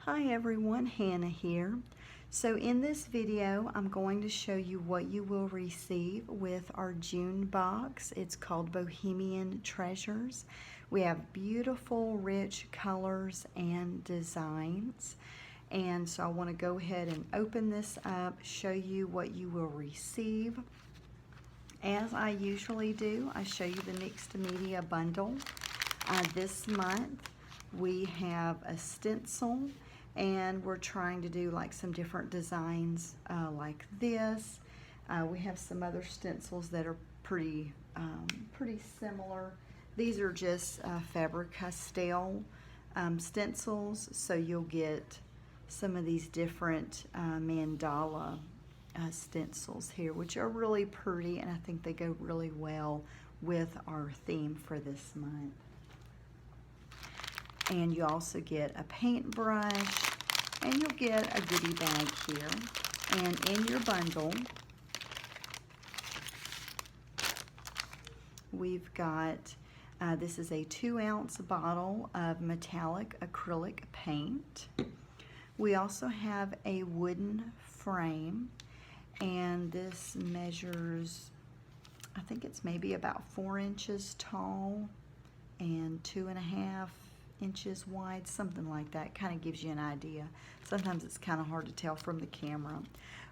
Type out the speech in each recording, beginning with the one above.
Hi everyone, Hannah here. So in this video, I'm going to show you what you will receive with our June box. It's called Bohemian Treasures. We have beautiful, rich colors and designs. And so I want to go ahead and open this up, show you what you will receive. As I usually do, I show you the mixed media bundle. This month, we have a stencil, and we're trying to do like some different designs like this. We have some other stencils that are pretty similar. These are just Faber-Castell stencils, so you'll get some of these different mandala stencils here, which are really pretty, and I think they go really well with our theme for this month. And you also get a paintbrush, and you'll get a goodie bag here. And in your bundle, we've got, this is a 2-ounce bottle of metallic acrylic paint. We also have a wooden frame, and this measures, I think it's maybe about 4 inches tall and 2.5 inches wide, something like that. Kind of gives you an idea. Sometimes it's kind of hard to tell from the camera.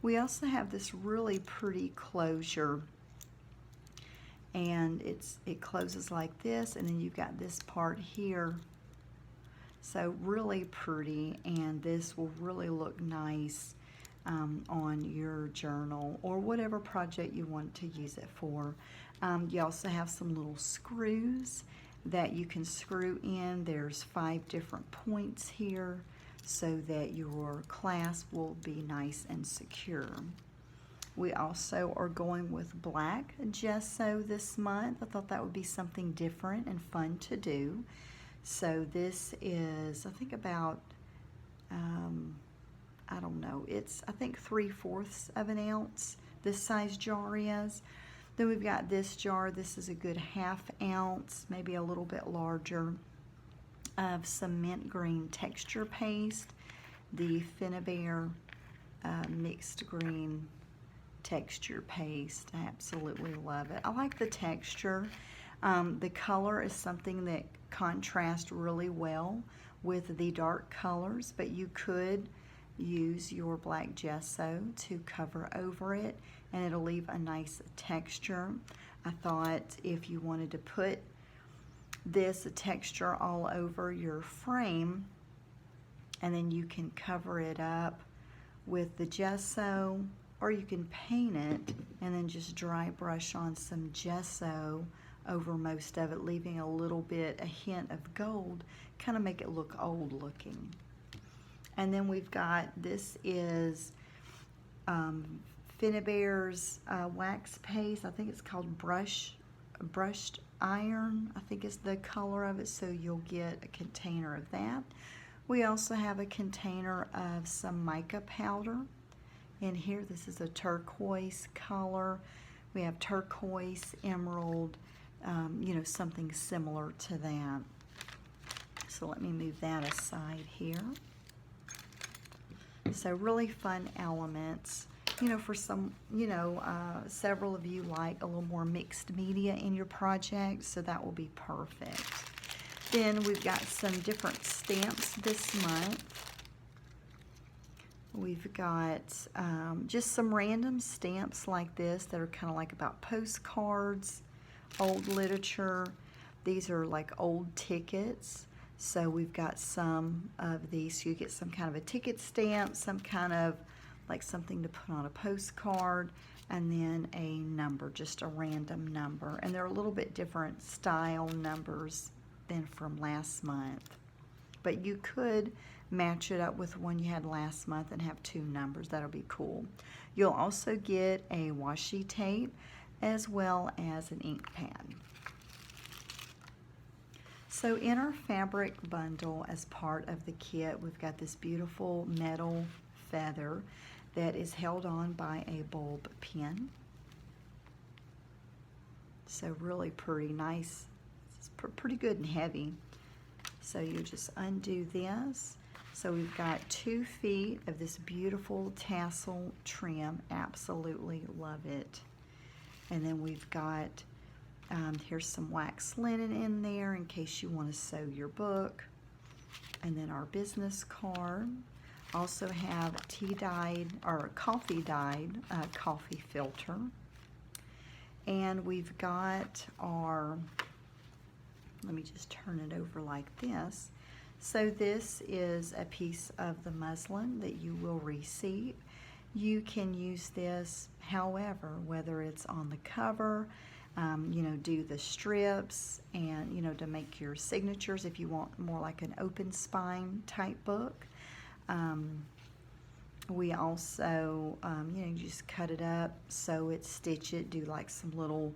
We also have this really pretty closure, and it closes like this, and then you've got this part here. So really pretty, and this will really look nice on your journal or whatever project you want to use it for. You also have some little screws that you can screw in. There's 5 different points here so that your clasp will be nice and secure. We also are going with black gesso this month. I thought that would be something different and fun to do. So this is, I think about, I don't know, it's, I think 3/4 of an ounce, this size jar is. Then we've got this jar. This is a good 1/2 ounce, maybe a little bit larger, of some mint green texture paste, the Finnabair mixed green texture paste. I absolutely love it. I like the texture. The color is something that contrasts really well with the dark colors, but you could use your black gesso to cover over it, and it'll leave a nice texture. I thought if you wanted to put this texture all over your frame, and then you can cover it up with the gesso, or you can paint it and then just dry brush on some gesso over most of it, leaving a little bit, a hint of gold, kind of make it look old looking. And then we've got, this is Finnabair's wax paste. I think it's called brushed iron, I think is the color of it, so you'll get a container of that. We also have a container of some mica powder in here. This is a turquoise color. We have turquoise, emerald, you know, something similar to that. So let me move that aside here. So really fun elements, you know, for some, you know, several of you like a little more mixed media in your project, so that will be perfect. Then we've got some different stamps this month. We've got just some random stamps like this that are kind of like about postcards, old literature. These are like old tickets. So we've got some of these. So you get some kind of a ticket stamp, some kind of like something to put on a postcard, and then a number, just a random number. And they're a little bit different style numbers than from last month. But you could match it up with one you had last month and have 2 numbers. That'll be cool. You'll also get a washi tape as well as an ink pad. So in our fabric bundle, as part of the kit, we've got this beautiful metal feather that is held on by a bulb pin. So really pretty nice. It's pretty good and heavy. So you just undo this, So we've got 2 feet of this beautiful tassel trim. Absolutely love it. And then we've got, here's some wax linen in there in case you want to sew your book. And then our business card. Also have tea dyed or coffee dyed coffee filter. And we've got our, let me just turn it over like this. So this is a piece of the muslin that you will receive. You can use this however, whether it's on the cover, you know, do the strips and, you know, to make your signatures if you want more like an open spine type book. We also, you know, you just cut it up, sew it, stitch it, do like some little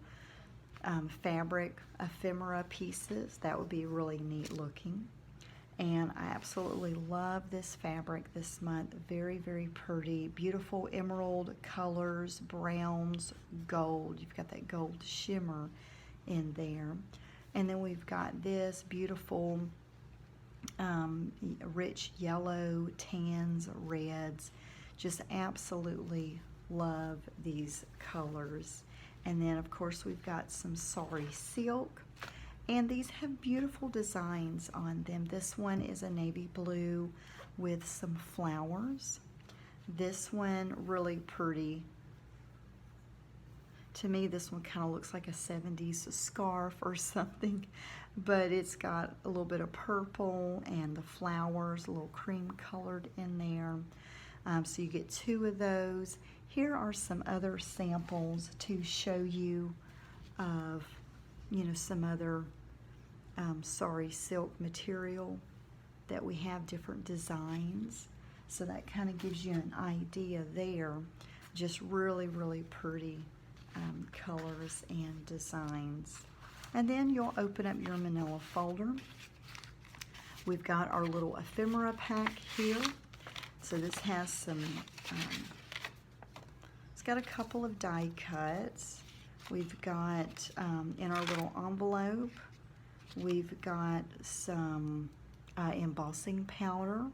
fabric ephemera pieces. That would be really neat looking. And I absolutely love this fabric this month. Very, very pretty. Beautiful emerald colors, browns, gold. You've got that gold shimmer in there. And then we've got this beautiful rich yellow, tans, reds. Just absolutely love these colors. And then of course we've got some sari silk, and these have beautiful designs on them. This one is a navy blue with some flowers. This one really pretty. To me, this one kind of looks like a 70s scarf or something, but it's got a little bit of purple and the flowers, a little cream colored in there. So you get 2 of those. Here are some other samples to show you of, you know, some other sari silk material that we have, different designs. So that kind of gives you an idea there. Just really, really pretty colors and designs. And then you'll open up your manila folder. We've got our little ephemera pack here. So this has some, it's got a couple of die cuts. We've got, in our little envelope, we've got some embossing powder,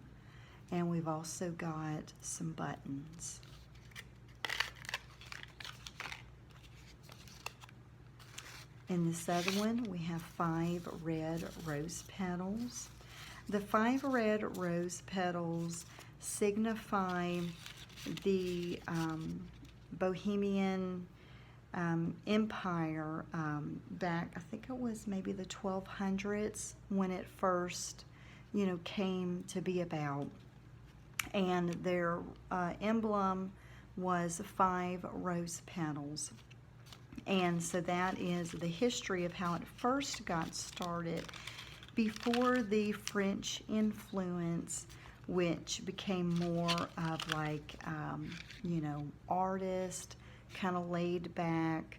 and we've also got some buttons. In this other one, we have 5 red rose petals. The 5 red rose petals signify the Bohemian Empire back, I think it was maybe the 1200s when it first, you know, came to be about. And their emblem was 5 rose petals. And so that is the history of how it first got started before the French influence, which became more of like, you know, artist, kind of laid back,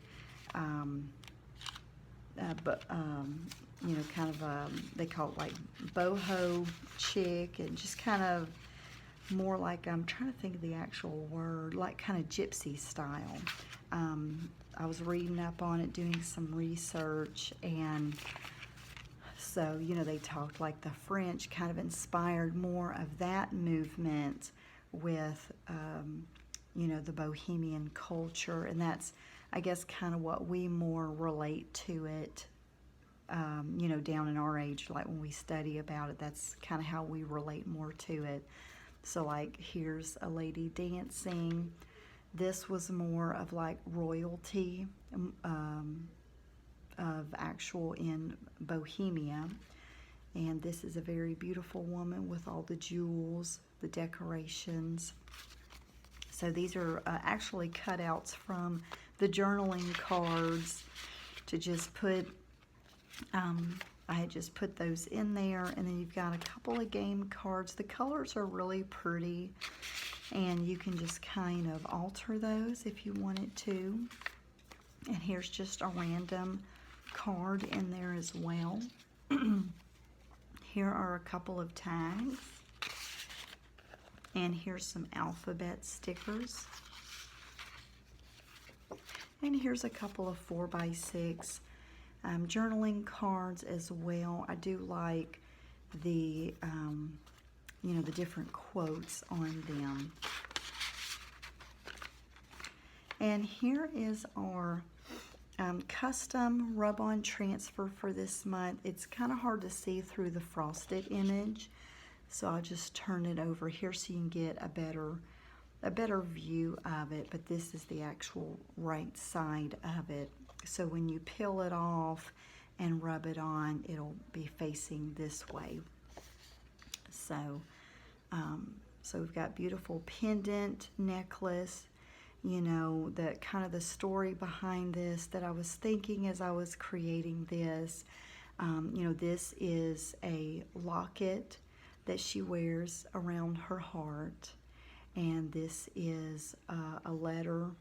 but, you know, kind of, they call it like boho chic, and just kind of more like, I'm trying to think of the actual word, like kind of gypsy style. I was reading up on it, doing some research, and so, you know, they talked like the French kind of inspired more of that movement with, you know, the Bohemian culture, and that's, I guess, kind of what we more relate to it, you know, down in our age, like when we study about it, that's kind of how we relate more to it. So like, here's a lady dancing. This was more of like royalty, of actual in Bohemia. And this is a very beautiful woman with all the jewels, the decorations. So these are actually cutouts from the journaling cards to just put, I had just put those in there. And then you've got a couple of game cards. The colors are really pretty, and you can just kind of alter those if you wanted to. And here's just a random card in there as well. Here are a couple of tags. And here's some alphabet stickers. And here's a couple of 4x6 journaling cards as well. I do like the, you know, the different quotes on them. And here is our custom rub-on transfer for this month. It's kind of hard to see through the frosted image, so I'll just turn it over here so you can get a better view of it. But this is the actual right side of it. So when you peel it off and rub it on, it'll be facing this way. So, so we've got beautiful pendant necklace. You know, the kind of the story behind this that I was thinking as I was creating this. You know, this is a locket that she wears around her heart, and this is a letter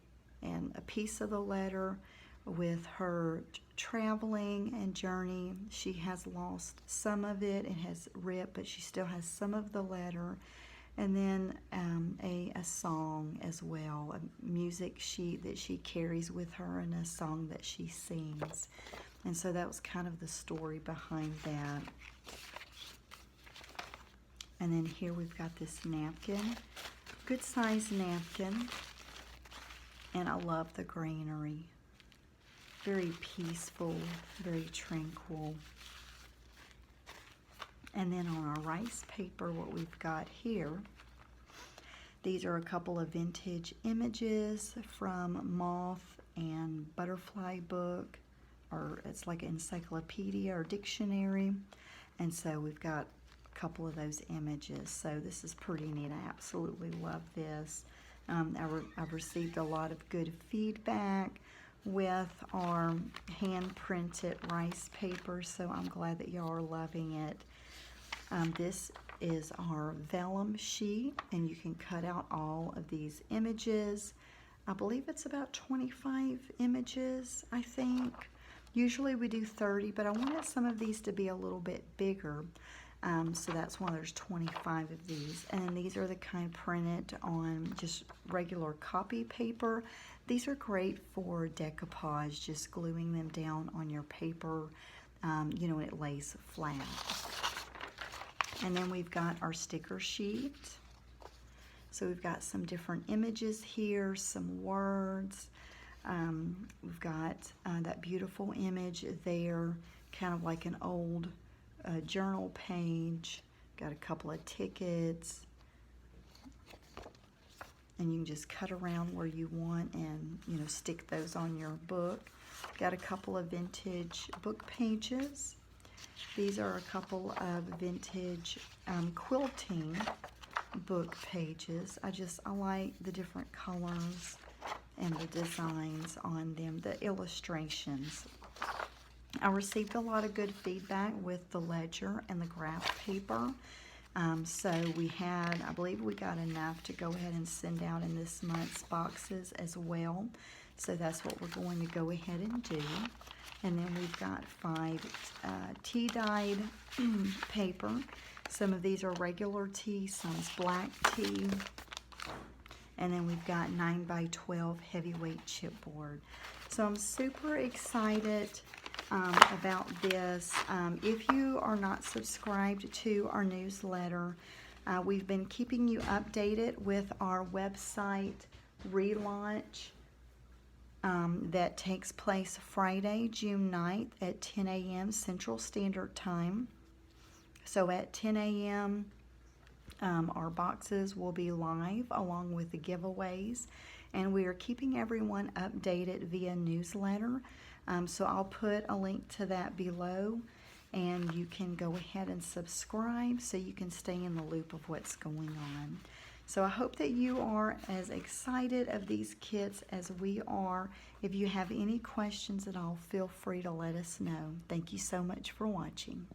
and a piece of the letter with her traveling and journey. She has lost some of it, it has ripped, but she still has some of the letter. And then a song as well, a music sheet that she carries with her, and a song that she sings. And so that was kind of the story behind that. And then here we've got this napkin, good size napkin, and I love the greenery. Very peaceful, very tranquil. And then on our rice paper, what we've got here, these are a couple of vintage images from Moth and Butterfly book, or it's like an encyclopedia or dictionary. And so we've got a couple of those images. So this is pretty neat. I absolutely love this. I've received a lot of good feedback with our hand-printed rice paper, so I'm glad that y'all are loving it. This is our vellum sheet, and you can cut out all of these images. I believe it's about 25 images, I think. Usually we do 30, but I wanted some of these to be a little bit bigger. So that's why there's 25 of these. And these are the kind printed on just regular copy paper. These are great for decoupage, just gluing them down on your paper, you know, when it lays flat. And then we've got our sticker sheet. So we've got some different images here, some words. We've got that beautiful image there, kind of like an old journal page. Got a couple of tickets. And you can just cut around where you want and, you know, stick those on your book. Got a couple of vintage book pages. These are a couple of vintage quilting book pages. I like the different colors and the designs on them, the illustrations. I received a lot of good feedback with the ledger and the graph paper. So we had, I believe we got enough to go ahead and send out in this month's boxes as well. So that's what we're going to go ahead and do. And then we've got 5 tea-dyed paper. Some of these are regular tea, some's black tea. And then we've got 9x12 heavyweight chipboard. So I'm super excited about this. If you are not subscribed to our newsletter, we've been keeping you updated with our website relaunch that takes place Friday, June 9th at 10 a.m. Central Standard Time. So at 10 a.m. Our boxes will be live along with the giveaways, and we are keeping everyone updated via newsletter. So I'll put a link to that below, and you can go ahead and subscribe so you can stay in the loop of what's going on. So I hope that you are as excited of these kits as we are. If you have any questions at all, feel free to let us know. Thank you so much for watching.